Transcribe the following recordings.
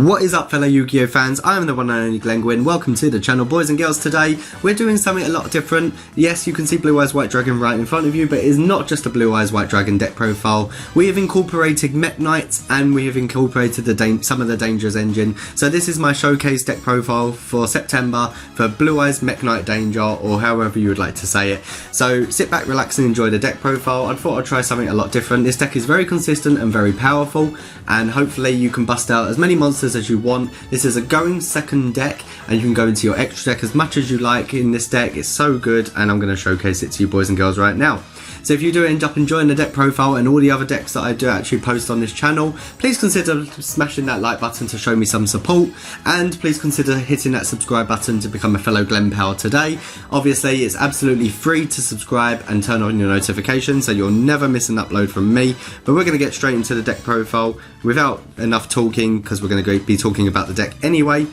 What is up, fellow Yu-Gi-Oh fans? I am the one and only Glenguin. Welcome to the channel, boys and girls. Today we're doing something a lot different. Yes, you can see Blue Eyes White Dragon right in front of you, but it is not just a Blue Eyes White Dragon deck profile. We have incorporated Mekk-Knight and we have incorporated some of the Dangerous engine. So this is my showcase deck profile for September for Blue Eyes Mekk-Knight Danger, or however you would like to say it. So sit back, relax and enjoy the deck profile. I thought I'd try something a lot different. This deck is very consistent and very powerful, and hopefully you can bust out as many monsters as you want. This is a going second deck and you can go into your extra deck as much as you like in this deck. It's so good, and I'm going to showcase it to you boys and girls right now. So if you do end up enjoying the deck profile and all the other decks that I do actually post on this channel, please consider smashing that like button to show me some support, and please consider hitting that subscribe button to become a fellow Glen Power today. Obviously it's absolutely free to subscribe and turn on your notifications so you'll never miss an upload from me. But we're going to get straight into the deck profile without enough talking, because we're going to be talking about the deck anyway.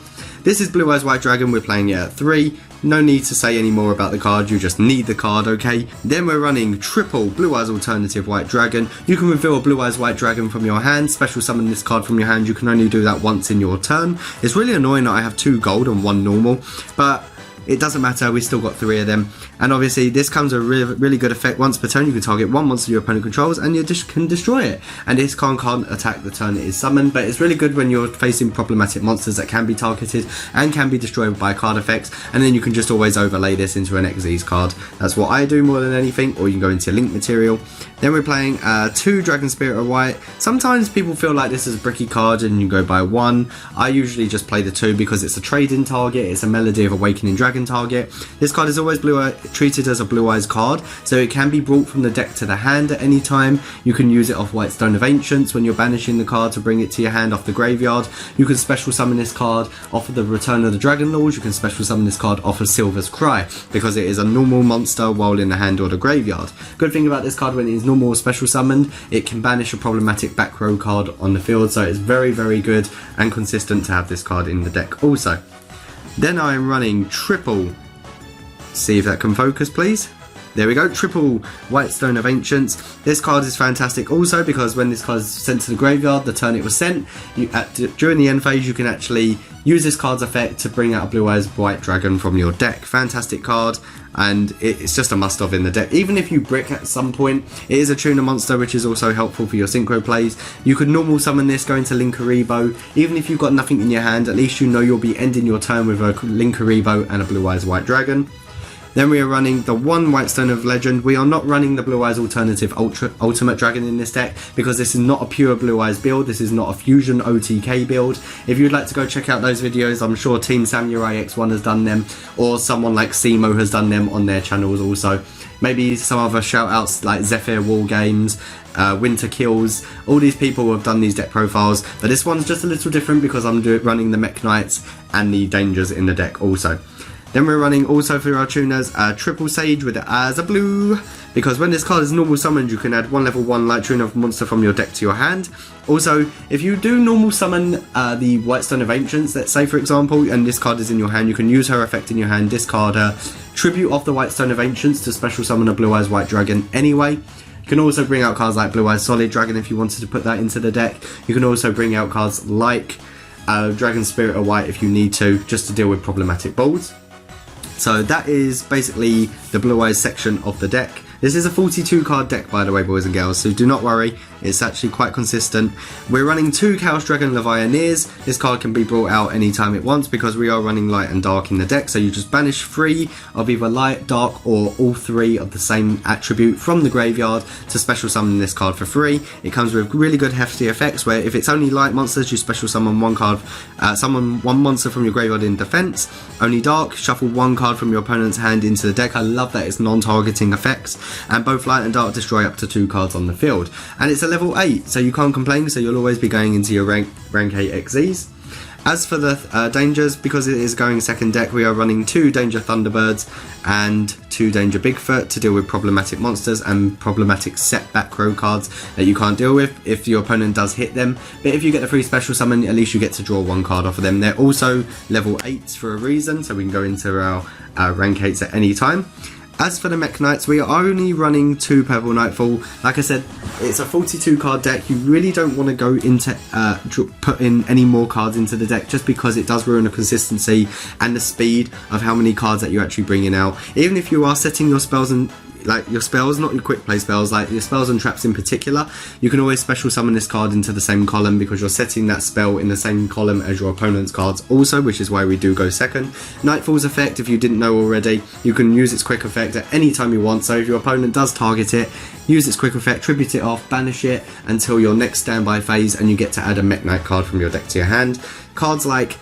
This is Blue Eyes White Dragon. We're playing it at 3. No need to say any more about the card, you just need the card, okay? Then we're running triple Blue Eyes Alternative White Dragon. You can reveal a Blue Eyes White Dragon from your hand, special summon this card from your hand. You can only do that once in your turn. It's really annoying that I have 2 gold and 1 normal, but it doesn't matter, we still got 3 of them. And obviously this comes a really good effect. Once per turn you can target 1 monster your opponent controls and you just can destroy it. And this card can't attack the turn it is summoned, but it's really good when you're facing problematic monsters that can be targeted and can be destroyed by card effects, and then you can just always overlay this into an Xyz card. That's what I do more than anything, or you can go into link material. Then we're playing 2 Dragon Spirit of White. Sometimes people feel like this is a bricky card and you go by 1. I usually just play the 2 because it's a trade-in target, it's a Melody of Awakening Dragon target. This card is always treated as a Blue Eyes card, so it can be brought from the deck to the hand at any time. You can use it off White Stone of Ancients when you're banishing the card to bring it to your hand off the graveyard. You can special summon this card off of the Return of the Dragon Lords. You can special summon this card off of Silver's Cry because it is a normal monster while in the hand or the graveyard. Good thing about this card, when it is normal or special summoned, it can banish a problematic back row card on the field, so it's very good and consistent to have this card in the deck also. Then I am running triple, see if that can focus please. There we go, triple White Stone of Ancients. This card is fantastic also because when this card is sent to the graveyard, the turn it was sent, during the end phase you can actually use this card's effect to bring out a Blue Eyes White Dragon from your deck. Fantastic card, and it's just a must-have in the deck. Even if you brick at some point, it is a tuner monster, which is also helpful for your synchro plays. You could normal summon this, go into Linkuriboh. Even if you've got nothing in your hand, at least you know you'll be ending your turn with a Linkuriboh and a Blue Eyes White Dragon. Then we are running the 1 White Stone of Legend. We are not running the Blue Eyes Alternative Ultimate Dragon in this deck because this is not a pure Blue Eyes build. This is not a Fusion OTK build. If you'd like to go check out those videos, I'm sure Team Samurai X1 has done them, or someone like Simo has done them on their channels also. Maybe some other shout outs like Zephyr War Games, Winter Kills. All these people have done these deck profiles, but this one's just a little different because I'm running the Mekk-Knights and the Dangers in the deck also. Then we're running also for our tuners triple Sage with As a Blue, because when this card is normal summoned you can add 1 level 1 light tuner monster from your deck to your hand. Also, if you do normal summon the White Stone of Ancients, let's say for example, and this card is in your hand, you can use her effect in your hand, discard her, tribute off the White Stone of Ancients to special summon a Blue Eyes White Dragon anyway. You can also bring out cards like Blue Eyes Solid Dragon if you wanted to put that into the deck. You can also bring out cards like Dragon Spirit of White if you need to, just to deal with problematic boards. So that is basically the Blue Eyes section of the deck. This is a 42 card deck, by the way, boys and girls, so do not worry, it's actually quite consistent. We're running 2 Chaos Dragon Levianeers. This card can be brought out anytime it wants because we are running light and dark in the deck, so you just banish 3 of either light, dark, or all 3 of the same attribute from the graveyard to special summon this card for free. It comes with really good hefty effects where if it's only light monsters, you special summon 1 card, summon 1 monster from your graveyard in defense. Only dark, shuffle 1 card from your opponent's hand into the deck. I love that it's non-targeting effects. And both light and dark destroy up to 2 cards on the field. And it's a level 8, so you can't complain, so you'll always be going into your rank 8 XZs. As for the dangers, because it is going second deck, we are running 2 Danger Thunderbirds and 2 Danger Bigfoot to deal with problematic monsters and problematic set back row cards that you can't deal with if your opponent does hit them. But if you get the free special summon, at least you get to draw 1 card off of them. They're also level 8s for a reason, so we can go into our rank 8s at any time. As for the Mekk-Knights, we are only running 2 Purple Nightfall. Like I said, it's a 42 card deck. You really don't want to go into put in any more cards into the deck, just because it does ruin the consistency and the speed of how many cards that you're actually bringing out. Even if you are setting your spells and like your spells, not your quick play spells, like your spells and traps in particular, you can always special summon this card into the same column, because you're setting that spell in the same column as your opponent's cards also, which is why we do go second. Nightfall's effect, if you didn't know already, you can use its quick effect at any time you want. So if your opponent does target it, use its quick effect, tribute it off, banish it until your next standby phase, and you get to add a Mekk-Knight card from your deck to your hand. Cards like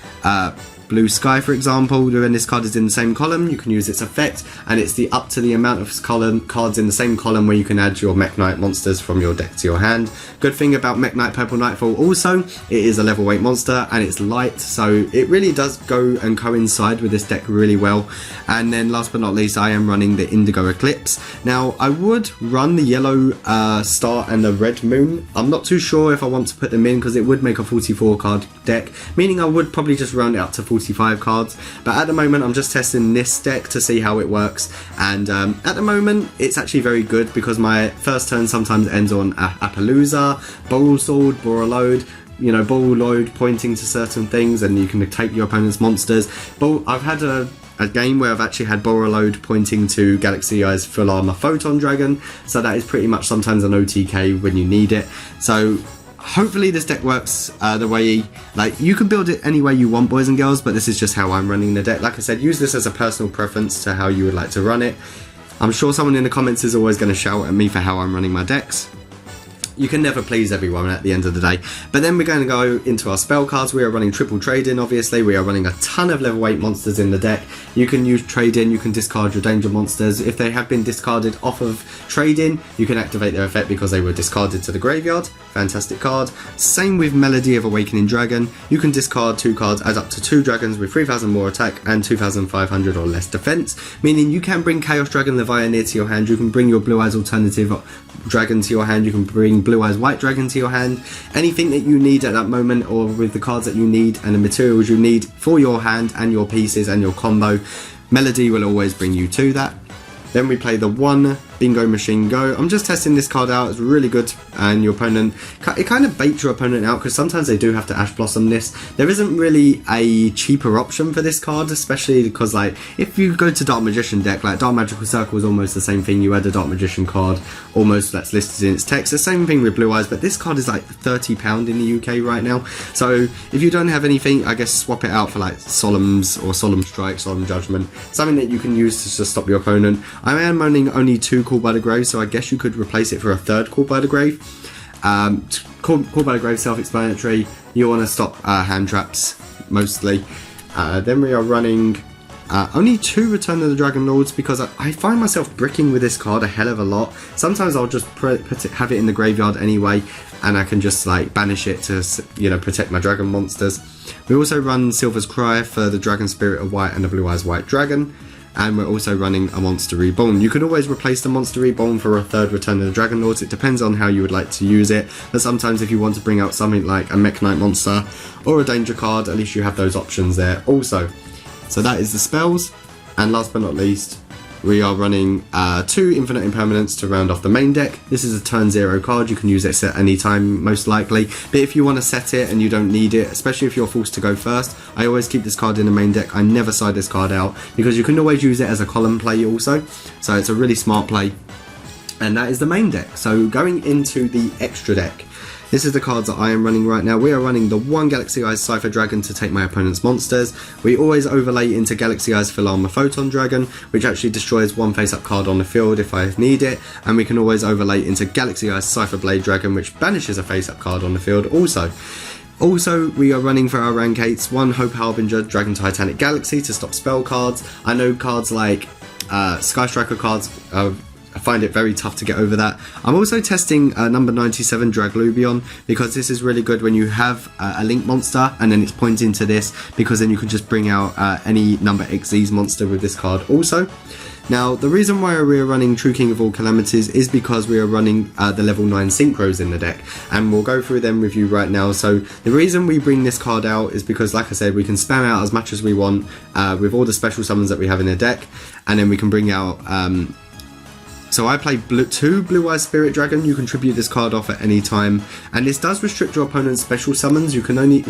Blue Sky, for example, when this card is in the same column, you can use its effect, and it's up to the amount of cards in the same column where you can add your Mekk-Knight monsters from your deck to your hand. Good thing about Mekk-Knight Purple Nightfall also, it is a level 8 monster and it's light, so it really does go and coincide with this deck really well. And then last but not least, I am running the Indigo Eclipse. Now, I would run the yellow star and the red moon. I'm not too sure if I want to put them in, because it would make a 44 card deck, meaning I would probably just round it up to 45 cards. But at the moment, I'm just testing this deck to see how it works, and at the moment it's actually very good, because my first turn sometimes ends on Appaloosa, Bowl Sword, Borreload, you know, Borreload pointing to certain things, and you can take your opponent's monsters. But I've had a game where I've actually had Borreload pointing to Galaxy Eye's Full Armor Photon Dragon, so that is pretty much sometimes an OTK when you need it. So hopefully this deck works the way, like, you can build it any way you want, boys and girls, but this is just how I'm running the deck. Like I said, use this as a personal preference to how you would like to run it. I'm sure someone in the comments is always going to shout at me for how I'm running my decks. You can never please everyone at the end of the day. But then we're going to go into our spell cards. We are running triple trade-in, obviously. We are running a ton of level 8 monsters in the deck. You can use trade-in, you can discard your danger monsters. If they have been discarded off of trade-in, you can activate their effect because they were discarded to the graveyard. Fantastic card. Same with Melody of Awakening Dragon. You can discard 2 cards, add up to 2 dragons with 3000 more attack and 2500 or less defense, meaning you can bring Chaos Dragon Leviathan to your hand, you can bring your Blue Eyes Alternative Dragon to your hand, you can bring Blue Eyes White Dragon to your hand. Anything that you need at that moment, or with the cards that you need and the materials you need for your hand and your pieces and your combo, Melody will always bring you to that. Then we play the 1 Bingo Machine Go. I'm just testing this card out, it's really good, and your opponent, it kind of baits your opponent out, because sometimes they do have to Ash Blossom this. There isn't really a cheaper option for this card, especially because, like, if you go to Dark Magician deck, like Dark Magical Circle is almost the same thing. You add a Dark Magician card, almost, that's listed in its text. The same thing with Blue Eyes, but this card is like £30 in the UK right now. So if you don't have anything, I guess swap it out for like Solemn's or Solemn Strike, Solemn Judgment, something that you can use to just stop your opponent. I am owning only 2 Call by the Grave, so I guess you could replace it for a 3rd Call by the Grave. Call by the Grave, self-explanatory. You want to stop hand traps, mostly. Then we are running only 2 Return of the Dragon Lords, because I find myself bricking with this card a hell of a lot. Sometimes I'll just have it in the graveyard anyway, and I can just like banish it to, you know, protect my dragon monsters. We also run Silver's Cry for the Dragon Spirit of White and the Blue Eyes White Dragon. And we're also running a Monster Reborn. You can always replace the Monster Reborn for a 3rd Return of the Dragon Lords. It depends on how you would like to use it. But sometimes if you want to bring out something like a Mekk-Knight monster or a danger card, at least you have those options there also. So that is the spells. And last but not least, we are running 2 Infinite Impermanence to round off the main deck. This is a turn 0 card, you can use it at any time most likely, but if you want to set it and you don't need it, especially if you're forced to go first, I always keep this card in the main deck. I never side this card out, because you can always use it as a column play also, so it's a really smart play. And that is the main deck. So going into the extra deck, this is the cards that I am running right now. We are running the 1 Galaxy Eyes Cypher Dragon to take my opponent's monsters. We always overlay into Galaxy Eyes Full Armor Photon Dragon, which actually destroys 1 face-up card on the field if I need it. And we can always overlay into Galaxy Eyes Cypher Blade Dragon, which banishes a face-up card on the field also. Also, we are running for our rank 8s 1 Hope Harbinger Dragon Titanic Galaxy to stop spell cards. I know cards like Sky Striker cards I find it very tough to get over that. I'm also testing number 97 Draglubion, because this is really good when you have a link monster and then it's pointing to this, because then you can just bring out any number XZ's monster with this card also. Now, the reason why we are running True King of All Calamities is because we are running the level 9 synchros in the deck, and we'll go through them with you right now. So the reason we bring this card out is because, like I said, we can spam out as much as we want with all the special summons that we have in the deck, and then we can bring out so I play 2 Blue Eyes Spirit Dragon. You can tribute this card off at any time, and this does restrict your opponent's special summons. Your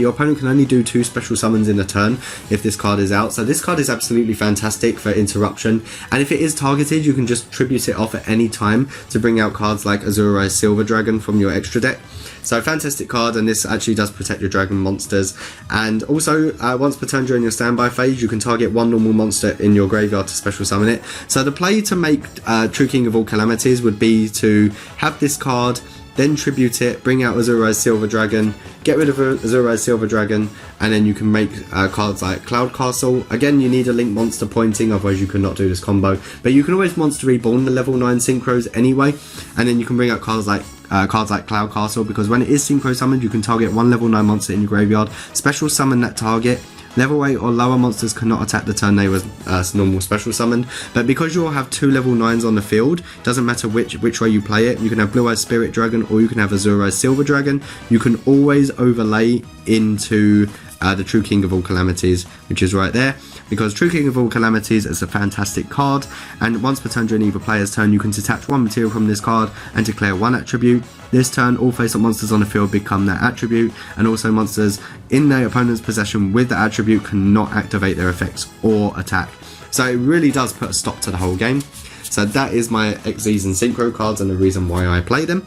opponent can only do 2 special summons in a turn if this card is out. So this card is absolutely fantastic for interruption, and if it is targeted, you can just tribute it off at any time to bring out cards like Azure Eyes Silver Dragon from your extra deck. So fantastic card, and this actually does protect your dragon monsters. And also, once per turn during your standby phase, you can target 1 normal monster in your graveyard to special summon it. So the play to make True King of All Calamities would be to have this card, then tribute it, bring out Azure Eyes Silver Dragon, get rid of Azure Eyes Silver Dragon, and then you can make cards like Cloud Castle. Again, you need a link monster pointing, otherwise you could not do this combo. But you can always Monster Reborn the level 9 synchros anyway, and then you can bring out cards like Cloud Castle, because when it is synchro summoned, you can target 1 level 9 monster in your graveyard, special summon that target. Level 8 or lower monsters cannot attack the turn they was normal special summoned, but because you'll have 2 level 9s on the field, doesn't matter which way you play it. You can have Blue Eyes Spirit Dragon, or you can have Azure Eyes Silver Dragon. You can always overlay into the True King of All Calamities, which is right there, because True King of All Calamities is a fantastic card, and once per turn during either player's turn, you can detach 1 material from this card and declare 1 attribute. This turn, all face-up monsters on the field become that attribute, and also monsters in their opponent's possession with the attribute cannot activate their effects or attack. So it really does put a stop to the whole game. So that is my XZs and Synchro cards and the reason why I play them.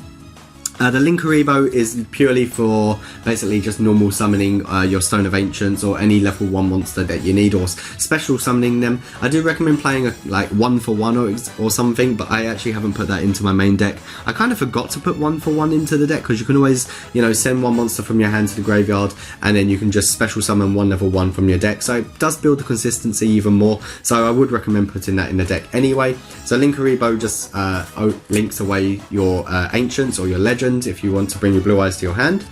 The Linkuriboh is purely for basically just normal summoning your Stone of Ancients or any level 1 monster that you need, or special summoning them. I do recommend playing like 1 for 1 or something, but I actually haven't put that into my main deck. I kind of forgot to put 1 for 1 into the deck, because you can always, send 1 monster from your hand to the graveyard, and then you can just special summon 1 level 1 from your deck. So it does build the consistency even more, so I would recommend putting that in the deck anyway. So Linkuriboh just links away your Ancients or your Legends if you want to bring your Blue Eyes to your hand.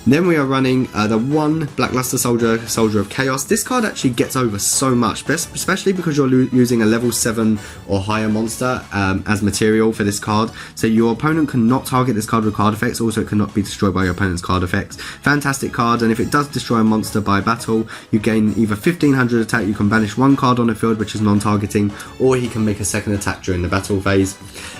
Then we are running the 1 Blackluster Soldier of Chaos. This card actually gets over so much, especially because you're using a level 7 or higher monster as material for this card. So your opponent cannot target this card with card effects. Also, it cannot be destroyed by your opponent's card effects. Fantastic card, and if it does destroy a monster by battle, you gain either 1500 attack, you can banish 1 card on the field which is non-targeting, or he can make a second attack during the battle phase.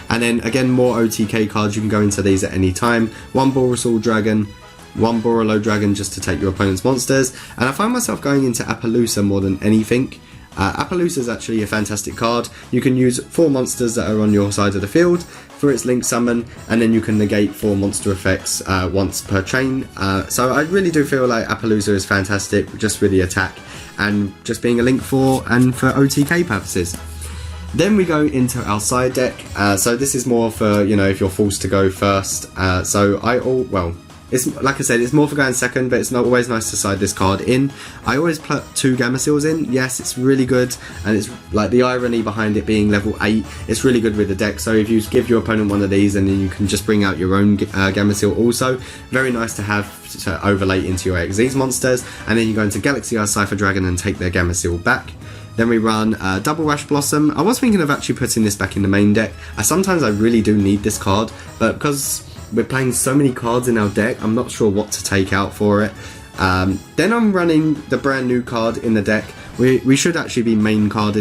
And then again, more OTK cards, you can go into these at any time. 1 Borusul Dragon, 1 Borolo Dragon just to take your opponent's monsters, and I find myself going into Appaloosa more than anything. Appaloosa is actually a fantastic card. You can use 4 monsters that are on your side of the field for its link summon, and then you can negate 4 monster effects once per chain. So I really do feel like Appaloosa is fantastic, just with the attack and just being a link 4 and for OTK purposes. Then we go into our side deck. So this is more for, if you're forced to go first. It's like I said, it's more for going second, but it's not always nice to side this card in. I always put 2 Gamma-Seals in. Yes, it's really good, and it's like the irony behind it being level 8. It's really good with the deck. So if you give your opponent one of these, and then you can just bring out your own Gamma-Seal also. Very nice to have to overlay into your XZ's monsters, and then you go into Galaxy Eyes Cypher Dragon and take their Gamma-Seal back. Then we run Double Ash Blossom. I was thinking of actually putting this back in the main deck. Sometimes I really do need this card, but because we're playing so many cards in our deck, I'm not sure what to take out for it. Then I'm running the brand new card in the deck. We should actually be main deck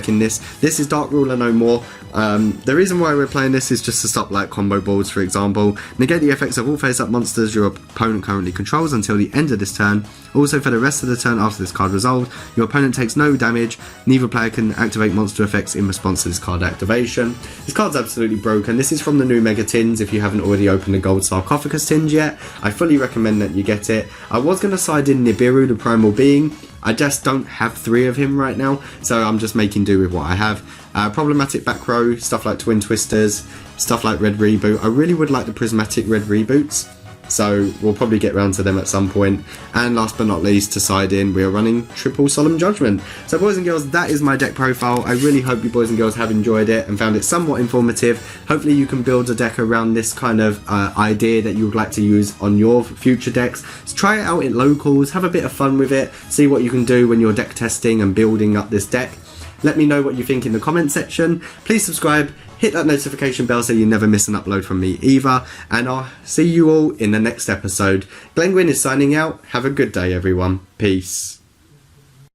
in this. This is Dark Ruler No More. The reason why we're playing this is just to stop like combo boards, for example. Negate the effects of all face-up monsters your opponent currently controls until the end of this turn. Also, for the rest of the turn after this card resolved, your opponent takes no damage. Neither player can activate monster effects in response to this card activation. This card's absolutely broken. This is from the new Mega Tins. If you haven't already opened the Gold Sarcophagus Tins yet, I fully recommend that you get it. I was going to side in Nibiru, the Primal Being. I just don't have 3 of him right now, so I'm just making do with what I have. Problematic back row, stuff like Twin Twisters, stuff like Red Reboot. I really would like the Prismatic Red Reboots. so we'll probably get round to them at some point. And last but not least, to side in, we are running triple Solemn Judgment. So boys and girls, that is my deck profile. I really hope you boys and girls have enjoyed it and found it somewhat informative. Hopefully you can build a deck around this kind of idea that you would like to use on your future decks. So try it out in locals, have a bit of fun with it, see what you can do when you're deck testing and building up this deck. Let me know what you think in the comment section. Please subscribe, hit that notification bell so you never miss an upload from me either, and I'll see you all in the next episode. Glenguin is signing out. Have a good day everyone. Peace.